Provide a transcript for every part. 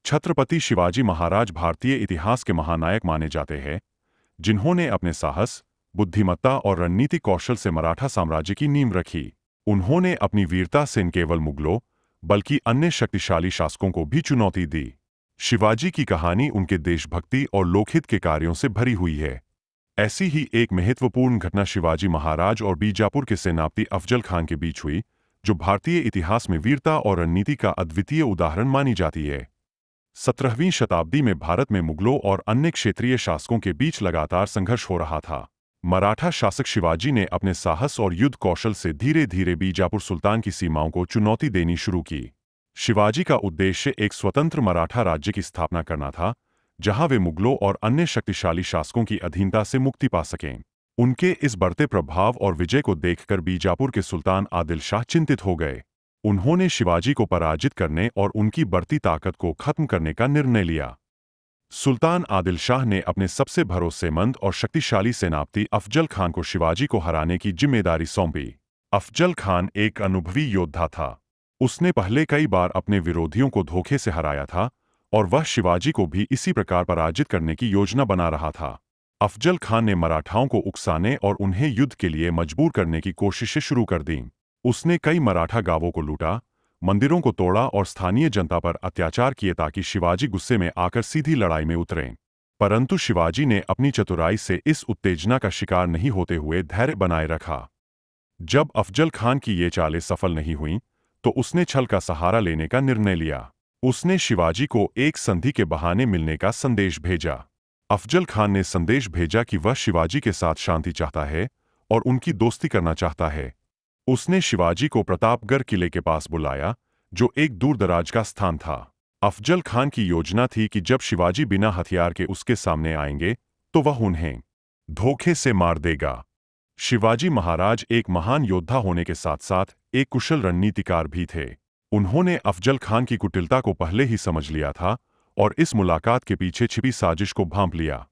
छत्रपति शिवाजी महाराज भारतीय इतिहास के महानायक माने जाते हैं, जिन्होंने अपने साहस, बुद्धिमत्ता और रणनीतिक कौशल से मराठा साम्राज्य की नींव रखी। उन्होंने अपनी वीरता से न केवल मुगलों बल्कि अन्य शक्तिशाली शासकों को भी चुनौती दी। शिवाजी की कहानी उनके देशभक्ति और लोकहित के कार्यों से भरी हुई है। ऐसी ही एक महत्वपूर्ण घटना शिवाजी महाराज और बीजापुर के सेनापति अफजल खान के बीच हुई, जो भारतीय इतिहास में वीरता और रणनीति का अद्वितीय उदाहरण मानी जाती है। 17वीं शताब्दी में भारत में मुगलों और अन्य क्षेत्रीय शासकों के बीच लगातार संघर्ष हो रहा था। मराठा शासक शिवाजी ने अपने साहस और युद्ध कौशल से धीरे धीरे बीजापुर सुल्तान की सीमाओं को चुनौती देनी शुरू की। शिवाजी का उद्देश्य एक स्वतंत्र मराठा राज्य की स्थापना करना था, जहां वे मुगलों और अन्य शक्तिशाली शासकों की अधीनता से मुक्ति पा सकें। उनके इस बढ़ते प्रभाव और विजय को देखकर बीजापुर के सुल्तान आदिल शाह चिंतित हो गए। उन्होंने शिवाजी को पराजित करने और उनकी बढ़ती ताकत को खत्म करने का निर्णय लिया। सुल्तान आदिल शाह ने अपने सबसे भरोसेमंद और शक्तिशाली सेनापति अफजल खान को शिवाजी को हराने की जिम्मेदारी सौंपी। अफजल खान एक अनुभवी योद्धा था। उसने पहले कई बार अपने विरोधियों को धोखे से हराया था और वह शिवाजी को भी इसी प्रकार पराजित करने की योजना बना रहा था। अफजल खान ने मराठाओं को उकसाने और उन्हें युद्ध के लिए मजबूर करने की कोशिशें शुरू कर दीं। उसने कई मराठा गांवों को लूटा, मंदिरों को तोड़ा और स्थानीय जनता पर अत्याचार किए ताकि शिवाजी गुस्से में आकर सीधी लड़ाई में उतरें। परंतु शिवाजी ने अपनी चतुराई से इस उत्तेजना का शिकार नहीं होते हुए धैर्य बनाए रखा। जब अफजल खान की ये चालें सफल नहीं हुईं, तो उसने छल का सहारा लेने का निर्णय लिया। उसने शिवाजी को एक संधि के बहाने मिलने का संदेश भेजा। अफजल खान ने संदेश भेजा कि वह शिवाजी के साथ शांति चाहता है और उनकी दोस्ती करना चाहता है। उसने शिवाजी को प्रतापगढ़ किले के पास बुलाया, जो एक दूरदराज का स्थान था। अफजल खान की योजना थी कि जब शिवाजी बिना हथियार के उसके सामने आएंगे, तो वह उन्हें धोखे से मार देगा। शिवाजी महाराज एक महान योद्धा होने के साथ साथ एक कुशल रणनीतिकार भी थे। उन्होंने अफजल खान की कुटिलता को पहले ही समझ लिया था और इस मुलाकात के पीछे छिपी साजिश को भांप लिया।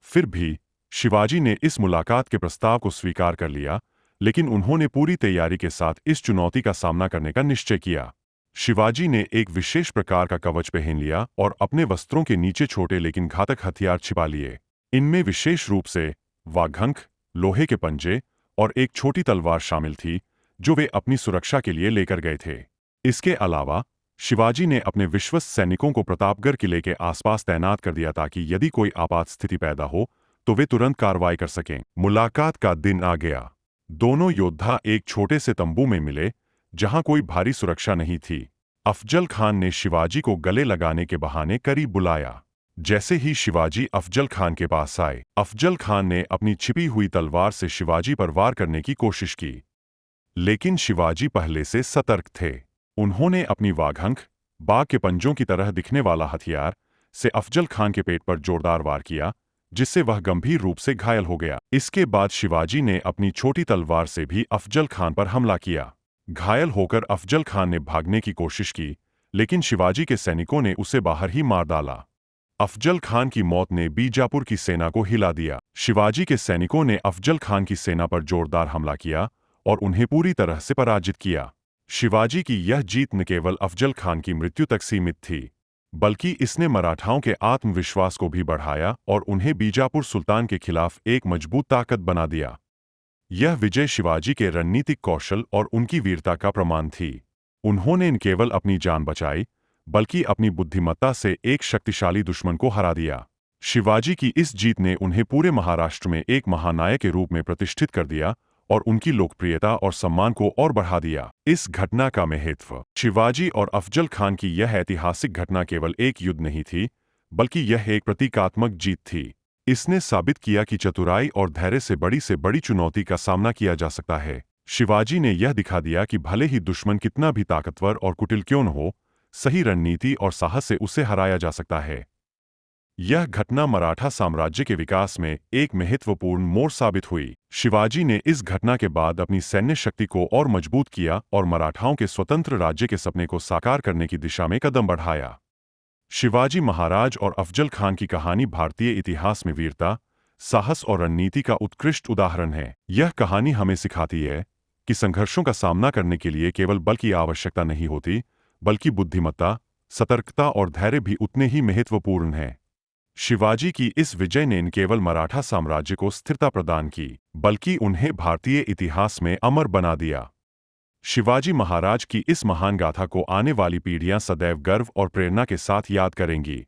फिर भी शिवाजी ने इस मुलाकात के प्रस्ताव को स्वीकार कर लिया, लेकिन उन्होंने पूरी तैयारी के साथ इस चुनौती का सामना करने का निश्चय किया। शिवाजी ने एक विशेष प्रकार का कवच पहन लिया और अपने वस्त्रों के नीचे छोटे लेकिन घातक हथियार छिपा लिए। इनमें विशेष रूप से वाघंख, लोहे के पंजे और एक छोटी तलवार शामिल थी, जो वे अपनी सुरक्षा के लिए लेकर गए थे। इसके अलावा शिवाजी ने अपने विश्वस्त सैनिकों को प्रतापगढ़ किले के आसपास तैनात कर दिया ताकि यदि कोई आपात स्थिति पैदा हो तो वे तुरंत कार्रवाई कर सकें। मुलाकात का दिन आ गया। दोनों योद्धा एक छोटे से तंबू में मिले, जहां कोई भारी सुरक्षा नहीं थी। अफजल खान ने शिवाजी को गले लगाने के बहाने करीब बुलाया। जैसे ही शिवाजी अफजल खान के पास आए, अफजल खान ने अपनी छिपी हुई तलवार से शिवाजी पर वार करने की कोशिश की, लेकिन शिवाजी पहले से सतर्क थे। उन्होंने अपनी वाघंख, बाघ के पंजों की तरह दिखने वाला हथियार से अफजल खान के पेट पर जोरदार वार किया, जिससे वह गंभीर रूप से घायल हो गया। इसके बाद शिवाजी ने अपनी छोटी तलवार से भी अफजल खान पर हमला किया। घायल होकर अफजल खान ने भागने की कोशिश की, लेकिन शिवाजी के सैनिकों ने उसे बाहर ही मार डाला। अफजल खान की मौत ने बीजापुर की सेना को हिला दिया। शिवाजी के सैनिकों ने अफजल खान की सेना पर जोरदार हमला किया और उन्हें पूरी तरह से पराजित किया। शिवाजी की यह जीत न केवल अफजल खान की मृत्यु तक सीमित थी, बल्कि इसने मराठाओं के आत्मविश्वास को भी बढ़ाया और उन्हें बीजापुर सुल्तान के खिलाफ एक मजबूत ताकत बना दिया। यह विजय शिवाजी के रणनीतिक कौशल और उनकी वीरता का प्रमाण थी। उन्होंने न केवल अपनी जान बचाई, बल्कि अपनी बुद्धिमत्ता से एक शक्तिशाली दुश्मन को हरा दिया। शिवाजी की इस जीत ने उन्हें पूरे महाराष्ट्र में एक महानायक के रूप में प्रतिष्ठित कर दिया और उनकी लोकप्रियता और सम्मान को और बढ़ा दिया। इस घटना का महत्व। शिवाजी और अफजल खान की यह ऐतिहासिक घटना केवल एक युद्ध नहीं थी, बल्कि यह एक प्रतीकात्मक जीत थी। इसने साबित किया कि चतुराई और धैर्य से बड़ी चुनौती का सामना किया जा सकता है। शिवाजी ने यह दिखा दिया कि भले ही दुश्मन कितना भी ताकतवर और कुटिल क्यों न हो, सही रणनीति और साहस से उसे हराया जा सकता है। यह घटना मराठा साम्राज्य के विकास में एक महत्वपूर्ण मोड़ साबित हुई। शिवाजी ने इस घटना के बाद अपनी सैन्य शक्ति को और मजबूत किया और मराठाओं के स्वतंत्र राज्य के सपने को साकार करने की दिशा में कदम बढ़ाया। शिवाजी महाराज और अफजल खान की कहानी भारतीय इतिहास में वीरता, साहस और रणनीति का उत्कृष्ट उदाहरण है। यह कहानी हमें सिखाती है कि संघर्षों का सामना करने के लिए केवल बल की आवश्यकता नहीं होती, बल्कि बुद्धिमत्ता, सतर्कता और धैर्य भी उतने ही महत्वपूर्ण हैं। शिवाजी की इस विजय ने न केवल मराठा साम्राज्य को स्थिरता प्रदान की, बल्कि उन्हें भारतीय इतिहास में अमर बना दिया। शिवाजी महाराज की इस महान गाथा को आने वाली पीढ़ियां सदैव गर्व और प्रेरणा के साथ याद करेंगी।